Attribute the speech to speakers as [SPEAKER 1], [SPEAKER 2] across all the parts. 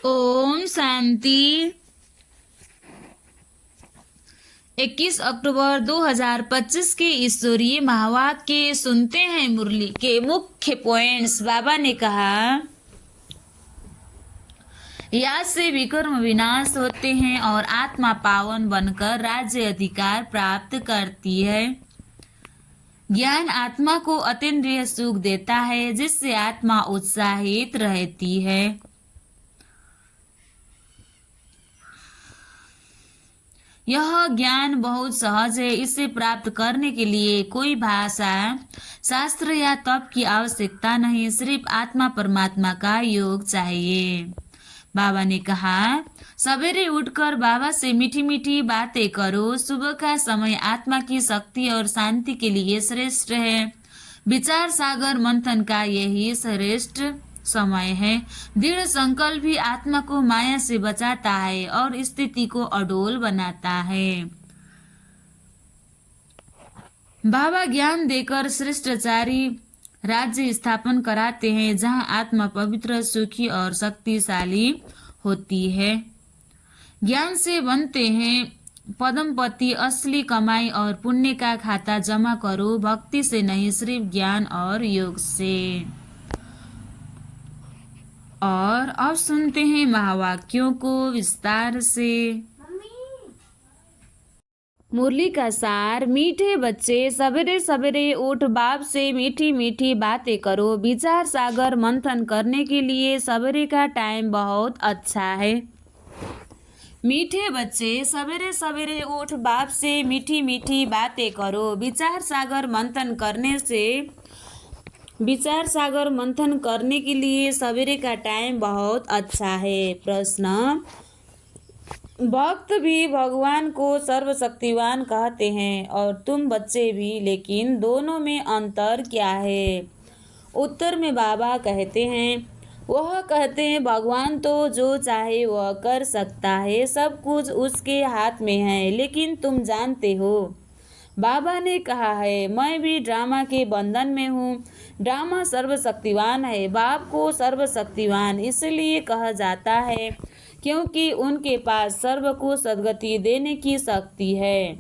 [SPEAKER 1] ओम शांति। 21 अक्टूबर 2025 के ईश्वरीय महावाक्य सुनते हैं। मुरली के मुख्य पॉइंट्स। बाबा ने कहा, याद से विकर्म विनाश होते हैं और आत्मा पावन बनकर राज्य अधिकार प्राप्त करती है। ज्ञान आत्मा को अतीन्द्रिय सुख देता है, जिससे आत्मा उत्साहित रहती है। यह ज्ञान बहुत सहज है। इसे प्राप्त करने के लिए कोई भाषा, शास्त्र या तप की आवश्यकता नहीं, सिर्फ आत्मा परमात्मा का योग चाहिए। बाबा ने कहा, सवेरे उठकर बाबा से मीठी मीठी बातें करो। सुबह का समय आत्मा की शक्ति और शांति के लिए श्रेष्ठ है। विचार सागर मंथन का यही श्रेष्ठ समय है। दृढ़ संकल्प भी आत्मा को माया से बचाता है और स्थिति को अडोल बनाता है। बाबा ज्ञान देकर श्रेष्ठाचारी राज्य स्थापन कराते हैं, जहां आत्मा पवित्र, सुखी और शक्तिशाली होती है। ज्ञान से बनते हैं पदमपति। असली कमाई और पुण्य का खाता जमा करो, भक्ति से नहीं, सिर्फ ज्ञान और योग से। और अब सुनते हैं महावाक्यों को विस्तार से। मुरली का सार। मीठे बच्चे, सवेरे सवेरे उठ बाप से मीठी मीठी बातें करो। विचार सागर मंथन करने के लिए सवेरे का टाइम बहुत अच्छा है। मीठे बच्चे, सवेरे सवेरे उठ बाप से मीठी मीठी बातें करो। विचार सागर मंथन करने के लिए सवेरे का टाइम बहुत अच्छा है। प्रश्न, भक्त भी भगवान को सर्वशक्तिवान कहते हैं और तुम बच्चे भी, लेकिन दोनों में अंतर क्या है? उत्तर में बाबा कहते हैं, वह कहते हैं भगवान तो जो चाहे वह कर सकता है, सब कुछ उसके हाथ में है, लेकिन तुम जानते हो। बाबा ने कहा है, मैं भी ड्रामा के बंधन में हूँ। ड्रामा सर्वशक्तिवान है। बाप को सर्वशक्तिवान इसलिए कहा जाता है क्योंकि उनके पास सर्व को सद्गति देने की शक्ति है।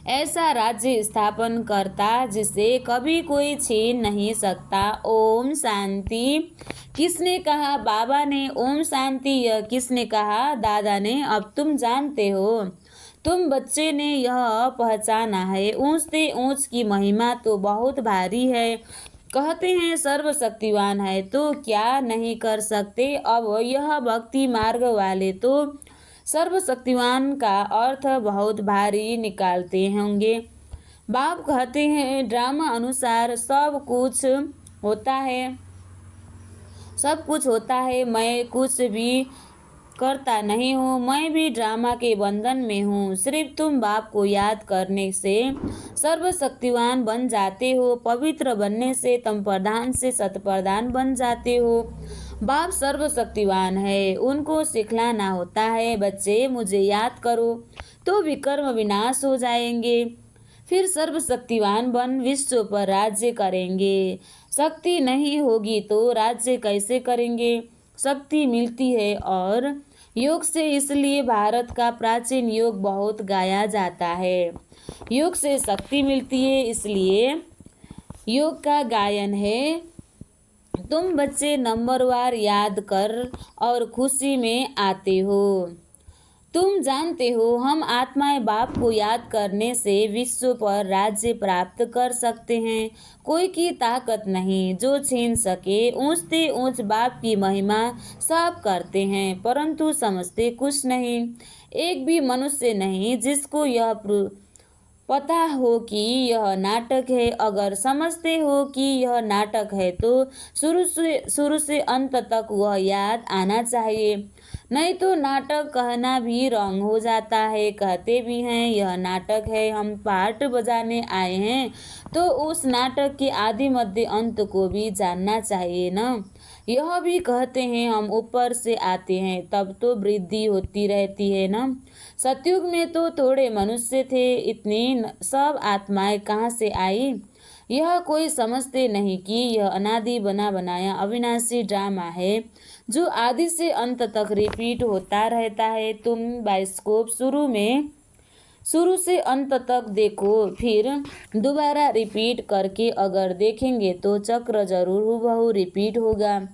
[SPEAKER 1] ऐसा राज्य स्थापन करता जिसे कभी कोई छीन नहीं सकता। ओम शांति। किसने कहा? बाबा ने। ओम शांति। यह किसने कहा? दादा ने। अब तुम जानते हो। तुम बच्चे ने यह पहचाना है। ऊंच से ऊंच की महिमा तो बहुत भारी है। कहते हैं सर्वशक्तिवान है तो क्या नहीं कर सकते। अब यह भक्ति मार्ग वाले तो सर्वशक्तिवान का अर्थ बहुत भारी निकालते होंगे। बाप कहते हैं ड्रामा अनुसार सब कुछ होता है। मैं कुछ भी करता नहीं हूँ। मैं भी ड्रामा के बंधन में हूँ। सिर्फ तुम बाप को याद करने से सर्वशक्तिवान बन जाते हो। पवित्र बनने से तम प्रधान से सतप्रधान बन जाते हो। बाप सर्वशक्तिवान है, उनको सिखलाना होता है। बच्चे, मुझे याद करो तो विकर्म विनाश हो जाएंगे, फिर सर्वशक्तिवान बन विश्व पर राज्य करेंगे। शक्ति नहीं होगी तो राज्य कैसे करेंगे? शक्ति मिलती है और योग से, इसलिए भारत का प्राचीन योग बहुत गाया जाता है। योग से शक्ति मिलती है, इसलिए योग का गायन है। तुम बच्चे नंबरवार याद कर और खुशी में आते हो। तुम जानते हो हम आत्माएं बाप को याद करने से विश्व पर राज्य प्राप्त कर सकते हैं। कोई की ताकत नहीं जो छीन सके। ऊंच से ऊंच बाप की महिमा सब करते हैं, परंतु समझते कुछ नहीं। एक भी मनुष्य नहीं जिसको यह पता हो कि यह नाटक है। अगर समझते हो कि यह नाटक है तो शुरू से अंत तक वह याद आना चाहिए, नहीं तो नाटक कहना भी रंग हो जाता है। कहते भी हैं यह नाटक है, हम पार्ट बजाने आए हैं, तो उस नाटक के आदि मध्य अंत को भी जानना चाहिए न। यह भी कहते हैं हम ऊपर से आते हैं, तब तो वृद्धि होती रहती है न। सतयुग में तो थोड़े मनुष्य थे, इतनी सब आत्माएं कहाँ से आई? यह कोई समझते नहीं कि यह अनादि बना बनाया अविनाशी ड्रामा है जो आदि से अंत तक रिपीट होता रहता है। तुम बाइस्कोप शुरू से अंत तक देखो, फिर दोबारा रिपीट करके अगर देखेंगे तो चक्र जरूर हूबहू रिपीट होगा,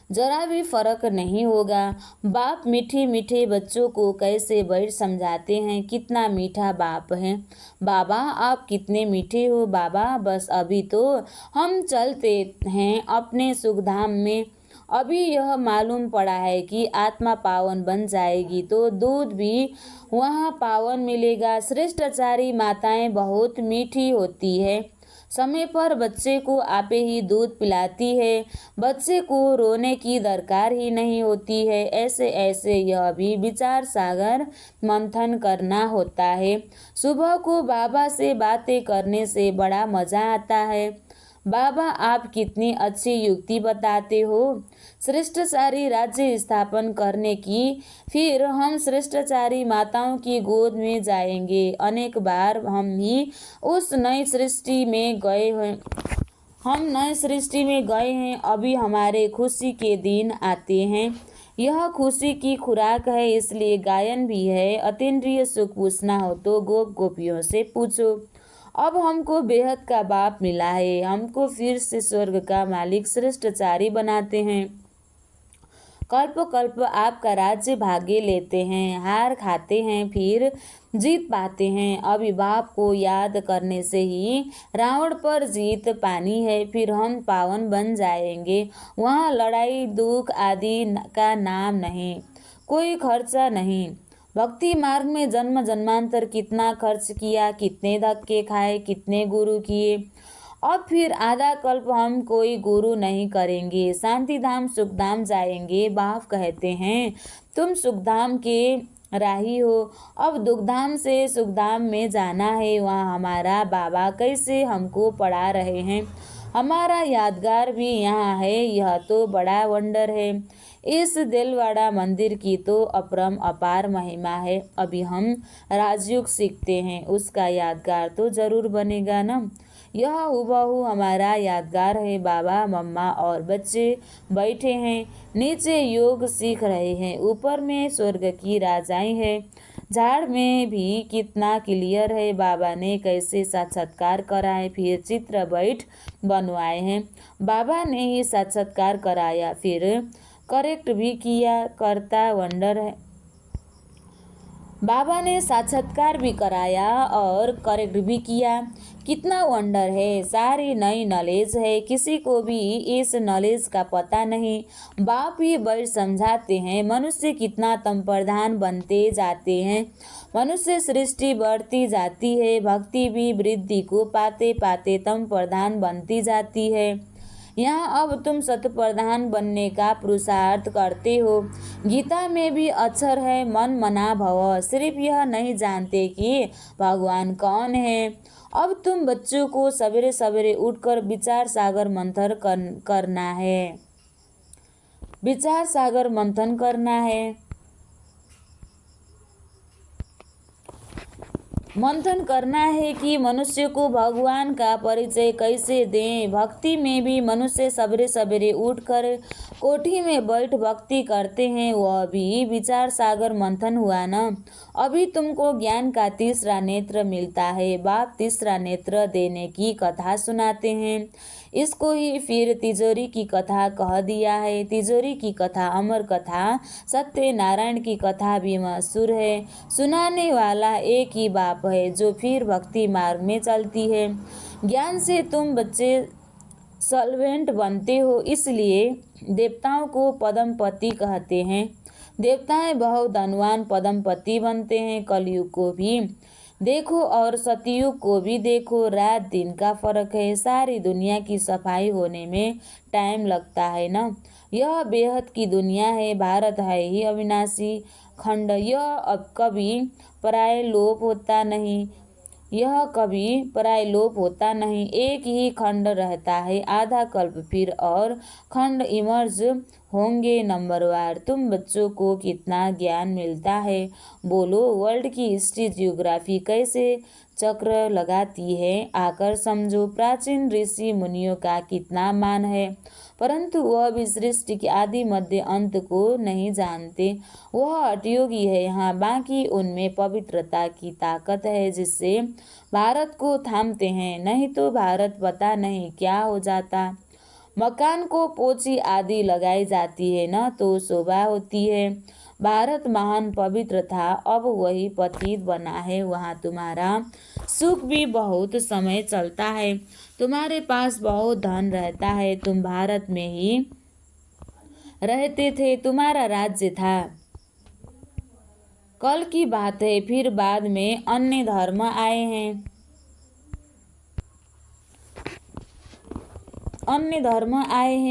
[SPEAKER 1] जरा भी फर्क नहीं होगा। बाप मीठे मीठे बच्चों को कैसे बैठ समझाते हैं, कितना मीठा बाप है। बाबा आप कितने मीठे हो बाबा, बस अभी तो हम चलते हैं अपने सुखधाम में। अभी यह मालूम पड़ा है कि आत्मा पावन बन जाएगी तो दूध भी वहाँ पावन मिलेगा। श्रेष्ठाचारी माताएं बहुत मीठी होती है, समय पर बच्चे को आपे ही दूध पिलाती है, बच्चे को रोने की दरकार ही नहीं होती है। ऐसे ऐसे यह भी विचार सागर मंथन करना होता है। सुबह को बाबा से बातें करने से बड़ा मजा आता है। बाबा आप कितनी अच्छी युक्ति बताते हो श्रेष्ठाचारी राज्य स्थापन करने की, फिर हम श्रेष्ठाचारी माताओं की गोद में जाएंगे। अनेक बार हम ही उस नई सृष्टि में गए हैं, अभी हमारे खुशी के दिन आते हैं। यह खुशी की खुराक है, इसलिए गायन भी है। अतीन्द्रिय सुख पूछना हो तो गोप गोपियों से पूछो। अब हमको बेहद का बाप मिला है, हमको फिर से स्वर्ग का मालिक श्रेष्ठाचारी बनाते हैं। कल्प कल्प आपका राज्य भाग्य लेते हैं, हार खाते हैं फिर जीत पाते हैं। अभी बाप को याद करने से ही रावण पर जीत पानी है, फिर हम पावन बन जाएंगे। वहाँ लड़ाई दुख आदि का नाम नहीं, कोई खर्चा नहीं। भक्ति मार्ग में जन्म जन्मांतर कितना खर्च किया, कितने धक्के खाए, कितने गुरु किए। अब फिर आधा कल्प हम कोई गुरु नहीं करेंगे, शांति धाम सुखधाम जाएंगे। बाप कहते हैं तुम सुखधाम के राही हो, अब दुखधाम से सुखधाम में जाना है। वहाँ हमारा बाबा कैसे हमको पढ़ा रहे हैं, हमारा यादगार भी यहाँ है। यह तो बड़ा वंडर है, इस दिलवाड़ा मंदिर की तो अपरम अपार महिमा है। अभी हम राजयोग सीखते हैं, उसका यादगार तो जरूर बनेगा ना। यह हुबहू हमारा यादगार है। बाबा मम्मा और बच्चे बैठे हैं, नीचे योग सीख रहे हैं, ऊपर में स्वर्ग की राजाएं हैं। झाड़ में भी कितना क्लियर है, बाबा ने कैसे साक्षात्कार कराए, फिर चित्र बैठ बनवाए हैं। बाबा ने ही साक्षात्कार कराया, फिर करेक्ट भी किया, करता वंडर है। बाबा ने साक्षात्कार भी कराया और करेक्ट भी किया, कितना वंडर है। सारी नई नॉलेज है, किसी को भी इस नॉलेज का पता नहीं। बाप ही बैठ समझाते हैं। मनुष्य कितना तम प्रधान बनते जाते हैं, मनुष्य सृष्टि बढ़ती जाती है, भक्ति भी वृद्धि को पाते पाते तम प्रधान बनती जाती है। यहाँ अब तुम शतप्रधान बनने का पुरुषार्थ करते हो। गीता में भी अक्षर है मन मना भव, सिर्फ यह नहीं जानते कि भगवान कौन है। अब तुम बच्चों को सवेरे सवेरे उठकर विचार सागर मंथन करना है, विचार सागर मंथन करना है। मंथन करना है कि मनुष्य को भगवान का परिचय कैसे दें। भक्ति में भी मनुष्य सवेरे सवेरे उठकर कोठी में बैठ भक्ति करते हैं, वह भी विचार सागर मंथन हुआ ना। अभी तुमको ज्ञान का तीसरा नेत्र मिलता है। बाप तीसरा नेत्र देने की कथा सुनाते हैं, इसको ही फिर तिजोरी की कथा कह दिया है। तिजोरी की कथा अमर कथा, सत्य नारायण की कथा भी मशहूर है। सुनाने वाला एक ही बाप है जो फिर भक्ति मार्ग में चलती है। ज्ञान से तुम बच्चे सॉल्वेंट बनते हो, इसलिए देवताओं को पद्मपति कहते हैं। देवताएं बहुत धनवान पद्मपति बनते हैं। कलयुग को भी देखो और सतयुग को भी देखो, रात दिन का फर्क है। सारी दुनिया की सफाई होने में टाइम लगता है ना। यह बेहद की दुनिया है, भारत है ही अविनाशी खंड। यह अब कभी पराये लोप होता नहीं। यह कभी प्रायलोप होता नहीं, एक ही खंड रहता है। आधा कल्प फिर और खंड इमर्ज होंगे नंबरवार। तुम बच्चों को कितना ज्ञान मिलता है, बोलो। वर्ल्ड की हिस्ट्री जियोग्राफी कैसे चक्र लगाती है, आकर समझो। प्राचीन ऋषि मुनियों का कितना मान है, परंतु वह भी सृष्टि के आदि मध्य अंत को नहीं जानते। वह हठयोगी है, हाँ, बाकी उनमें पवित्रता की ताकत है जिससे भारत को थामते हैं, नहीं तो भारत पता नहीं क्या हो जाता। मकान को पोची आदि लगाई जाती है न तो शोभा होती है। भारत महान पवित्र था, अब वही पतित बना है। वहाँ तुम्हारा सुख भी बहुत समय चलता है, तुम्हारे पास बहुत धन रहता है। तुम भारत में ही रहते थे, तुम्हारा राज्य था। कल की बात है, फिर बाद में अन्य धर्म आए हैं।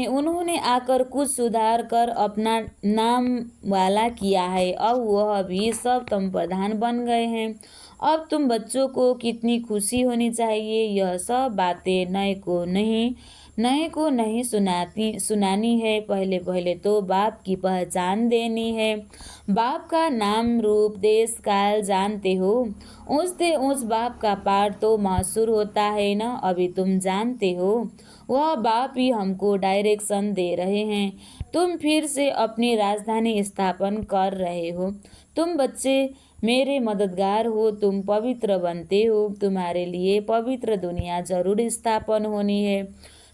[SPEAKER 1] उन्होंने आकर कुछ सुधार कर अपना नाम वाला किया है। अब वह भी सब तुम प्रधान बन गए हैं। अब तुम बच्चों को कितनी खुशी होनी चाहिए। यह सब बातें नए को नहीं सुनानी है। पहले पहले तो बाप की पहचान देनी है। बाप का नाम रूप देश काल जानते हो। ऊँचते ऊँच बाप का पाठ तो मशहूर होता है न, अभी तुम जानते हो। वह बाप ही हमको डायरेक्शन दे रहे हैं। तुम फिर से अपनी राजधानी स्थापन कर रहे हो। तुम बच्चे मेरे मददगार हो, तुम पवित्र बनते हो। तुम्हारे लिए पवित्र दुनिया जरूर स्थापन होनी है।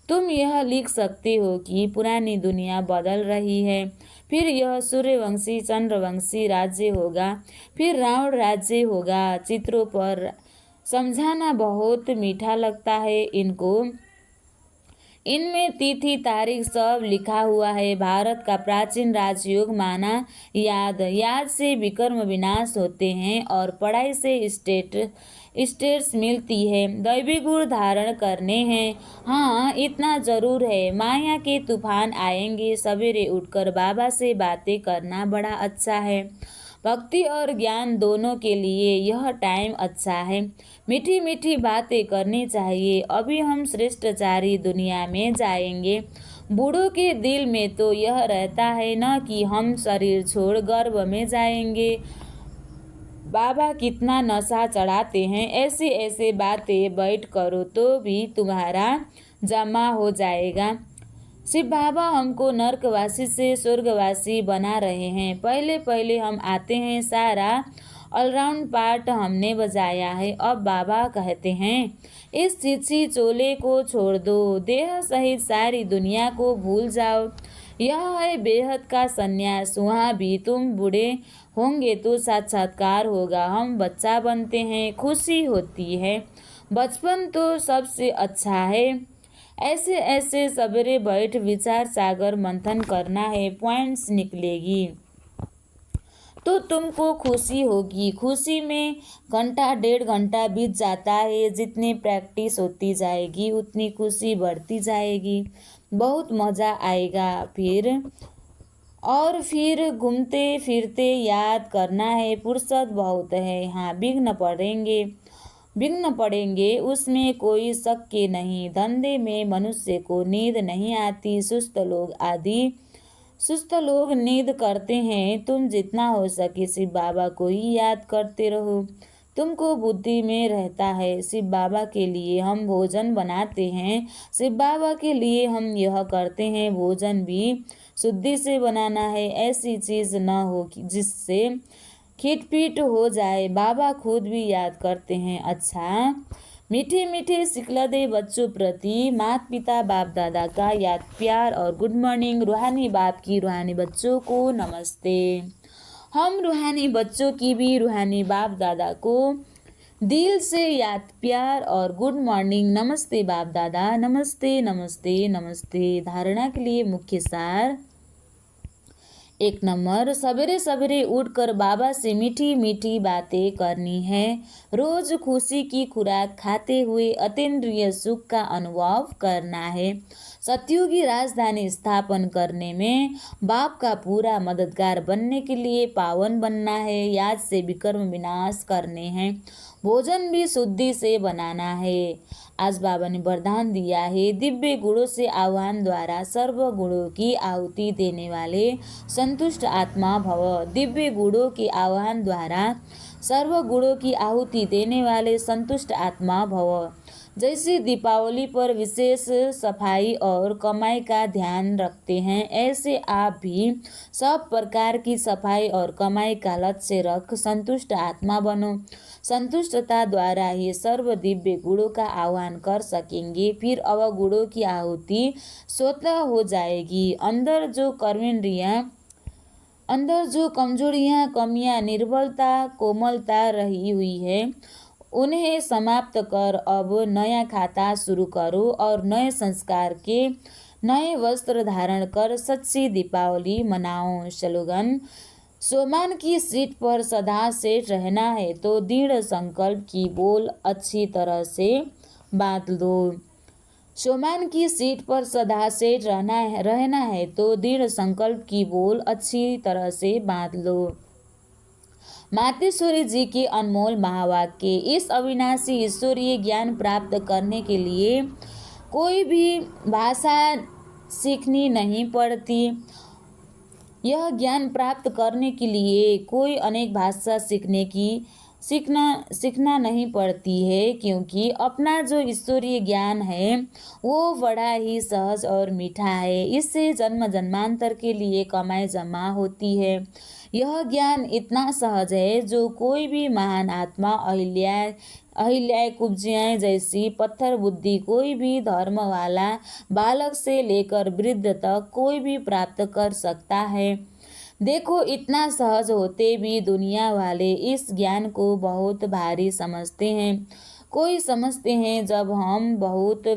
[SPEAKER 1] तुम यह लिख सकते हो कि पुरानी दुनिया बदल रही है, फिर यह सूर्यवंशी चंद्रवंशी राज्य होगा, फिर रावण राज्य होगा। चित्रों पर समझाना बहुत मीठा लगता है। इनमें तिथि तारीख सब लिखा हुआ है। भारत का प्राचीन राजयोग माना याद से विक्रम विनाश होते हैं और पढ़ाई से स्टेट्स मिलती है। दैवी गुण धारण करने हैं। हाँ, इतना जरूर है, माया के तूफान आएंगे। सवेरे उठकर बाबा से बातें करना बड़ा अच्छा है। भक्ति और ज्ञान दोनों के लिए यह टाइम अच्छा है। मीठी मीठी बातें करनी चाहिए। अभी हम श्रेष्ठचारी दुनिया में जाएंगे। बूढ़ों के दिल में तो यह रहता है न कि हम शरीर छोड़ गर्भ में जाएंगे। बाबा कितना नशा चढ़ाते हैं। ऐसे बातें बैठ करो तो भी तुम्हारा जमा हो जाएगा। शिव बाबा हमको नरकवासी से स्वर्गवासी बना रहे हैं। पहले पहले हम आते हैं, सारा ऑलराउंड पार्ट हमने बजाया है। अब बाबा कहते हैं, इस चिट्ठी चोले को छोड़ दो, देह सहित सारी दुनिया को भूल जाओ। यह है बेहद का संन्यास। वहाँ भी तुम बूढ़े होंगे तो साक्षात्कार होगा। हम बच्चा बनते हैं, खुशी होती है। बचपन तो सबसे अच्छा है। ऐसे सवेरे बैठ विचार सागर मंथन करना है, पॉइंट्स निकलेगी तो तुमको खुशी होगी। खुशी में घंटा 1.5 घंटा बीत जाता है। जितनी प्रैक्टिस होती जाएगी उतनी खुशी बढ़ती जाएगी। बहुत मज़ा आएगा। फिर घूमते फिरते याद करना है। फुर्सत बहुत है। हाँ, विघ्न पड़ेंगे, उसमें कोई शक के नहीं। धंधे में मनुष्य को नींद नहीं आती। सुस्त लोग नींद करते हैं। तुम जितना हो सके शिव बाबा को ही याद करते रहो। तुमको बुद्धि में रहता है। शिव बाबा के लिए हम भोजन बनाते हैं, शिव बाबा के लिए हम यह करते हैं। भोजन भी शुद्धि से बनाना है। ऐसी चीज़ न हो जिससे खिटपीट हो जाए। बाबा खुद भी याद करते हैं। अच्छा, मीठे मीठे सिकलदे बच्चों प्रति माता पिता बाप दादा का याद प्यार और गुड मॉर्निंग। रूहानी बाप की रूहानी बच्चों को नमस्ते। हम रूहानी बच्चों की भी रूहानी बाप दादा को दिल से याद प्यार और गुड मॉर्निंग। नमस्ते बाप दादा, नमस्ते नमस्ते नमस्ते। धारणा के लिए मुख्य सार। 1 नंबर, सवेरे सवेरे उठकर बाबा से मीठी मीठी बातें करनी है। रोज खुशी की खुराक खाते हुए अतीन्द्रिय सुख का अनुभव करना है। सतयुगी राजधानी स्थापन करने में बाप का पूरा मददगार बनने के लिए पावन बनना है। याद से विक्रम विनाश करने हैं। भोजन भी शुद्धि से बनाना है। आज बाबा ने वरदान दिया है, दिव्य गुणों से आह्वान द्वारा सर्व गुणों की आहुति देने वाले संतुष्ट आत्मा भव। दिव्य गुणों के आह्वान द्वारा सर्व गुणों की आहुति देने वाले संतुष्ट आत्मा भव। जैसे दीपावली पर विशेष सफाई और कमाई का ध्यान रखते हैं, ऐसे आप भी सब प्रकार की सफाई और कमाई का लक्ष्य रख संतुष्ट आत्मा बनो। संतुष्टता द्वारा ही सर्व दिव्य गुणों का आह्वान कर सकेंगे। फिर अवगुणों की आहुति स्वतः हो जाएगी। अंदर जो कमजोरियां, कमियां, निर्बलता, कोमलता रही हुई है, उन्हें समाप्त कर अब नया खाता शुरू करो और नए संस्कार के नए वस्त्र धारण कर सच्ची दीपावली मनाओ। स्लोगन: सोमान की सीट पर सदा सेठ रहना है तो दृढ़ संकल्प की बोल अच्छी तरह से बांध लो। सोमान की सीट पर सदा सेठ रहना है तो दृढ़ संकल्प की बोल अच्छी तरह से बांध लो। मातेश्वरी जी के अनमोल महावाक्य। इस अविनाशी ईश्वरीय ज्ञान प्राप्त करने के लिए कोई भी भाषा सीखनी नहीं पड़ती। यह ज्ञान प्राप्त करने के लिए कोई अनेक भाषा सीखना नहीं पड़ती है, क्योंकि अपना जो ईश्वरीय ज्ञान है वो बड़ा ही सहज और मीठा है। इससे जन्म जन्मांतर के लिए कमाई जमा होती है। यह ज्ञान इतना सहज है जो कोई भी महान आत्मा अहिल्या कुब्जियाँ जैसी पत्थर बुद्धि कोई भी धर्म वाला बालक से लेकर वृद्ध तक कोई भी प्राप्त कर सकता है। देखो, इतना सहज होते भी दुनिया वाले इस ज्ञान को बहुत भारी समझते हैं। कोई समझते हैं जब हम बहुत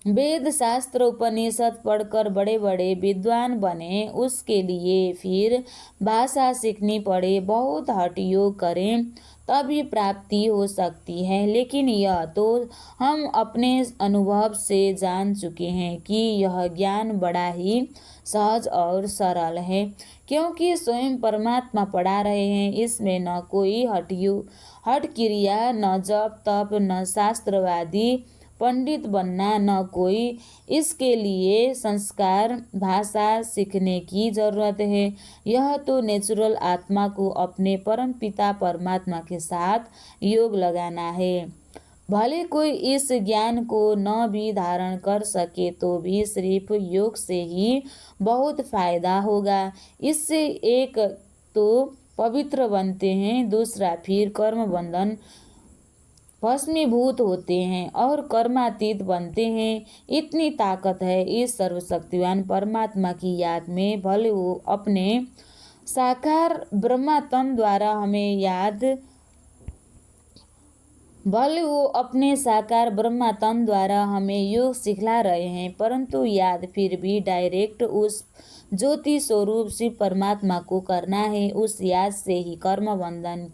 [SPEAKER 1] वेद शास्त्र उपनिषद पढ़कर बड़े बड़े विद्वान बने, उसके लिए फिर भाषा सीखनी पड़े, बहुत हठ योग करें तभी प्राप्ति हो सकती है। लेकिन यह तो हम अपने अनुभव से जान चुके हैं कि यह ज्ञान बड़ा ही सहज और सरल है, क्योंकि स्वयं परमात्मा पढ़ा रहे हैं। इसमें न कोई हठ क्रिया, न जप तप, न शास्त्रवादी पंडित बनना, न कोई इसके लिए संस्कार भाषा सीखने की जरूरत है। यह तो नेचुरल आत्मा को अपने परम पिता परमात्मा के साथ योग लगाना है। भले कोई इस ज्ञान को न भी धारण कर सके तो भी सिर्फ योग से ही बहुत फायदा होगा। इससे एक तो पवित्र बनते हैं, दूसरा फिर कर्म बंधन भस्मीभूत होते हैं और कर्मातीत बनते हैं। इतनी ताकत है इस सर्वशक्तिवान परमात्मा की याद में। भले वो अपने साकार ब्रह्मातन द्वारा हमें योग सिखला रहे हैं, परंतु याद फिर भी डायरेक्ट उस ज्योति स्वरूप शिव परमात्मा को करना है। उस याद से ही कर्म बंधन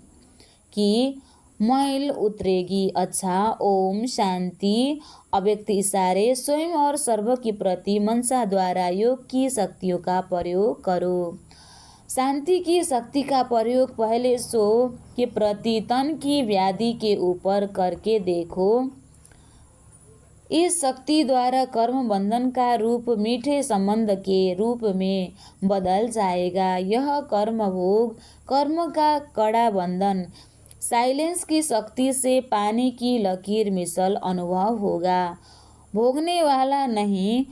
[SPEAKER 1] की मैल उतरेगी। अच्छा, ओम शांति। अव्यक्त इशारे स्वयं और सर्व के प्रति मनसा द्वारा योग की शक्तियों का प्रयोग करो। शांति की शक्ति का प्रयोग पहले सो के प्रति तन की व्याधि के ऊपर करके देखो। इस शक्ति द्वारा कर्म बंधन का रूप मीठे संबंध के रूप में बदल जाएगा। यह कर्म का कड़ा बंधन साइलेंस की शक्ति से पानी की लकीर मिसल अनुभव होगा। भोगने वाला नहीं,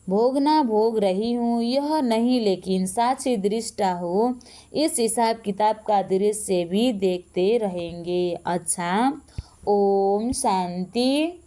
[SPEAKER 1] भोगना भोग रही हूँ यह नहीं, लेकिन साक्षी दृष्टा हो। इस हिसाब किताब का दृश्य भी देखते रहेंगे। अच्छा, ओम शांति।